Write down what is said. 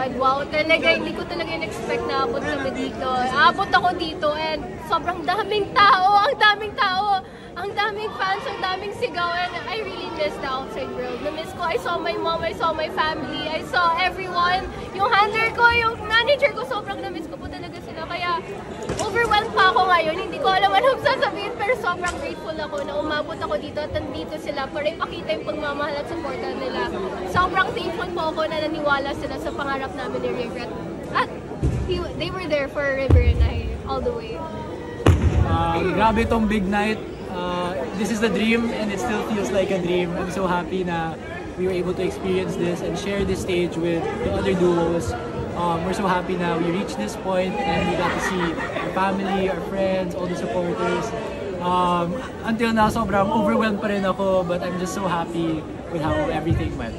God, wow, talaga, hindi ko talaga in-expect na abot kami dito. Abot ako dito and sobrang daming tao, ang daming fans, ang daming sigaw, and I really miss the outside world. Na-miss ko, I saw my mom, I saw my family, I saw everyone. Yung handler ko, yung manager ko, sobrang na-miss ko po talaga sila. Kaya overwhelmed pa ako ngayon, hindi ko alam anong sasabihin, pero sobrang grateful ako na umabot ako dito at nandito sila para ipakita yung pagmamahal at supporta nila. Sobrang thankful po ako na naniwala sila sa pangarap namin ni Regret. At they were there for River and I all the way. Grabe tong big night. This is the dream and it still feels like a dream. I'm so happy na we were able to experience this and share this stage with the other duos. We're so happy na we reached this point and we got to see our family, our friends, all the supporters. Until now, sobrang overwhelmed pa rin ako, but I'm just so happy with how everything went.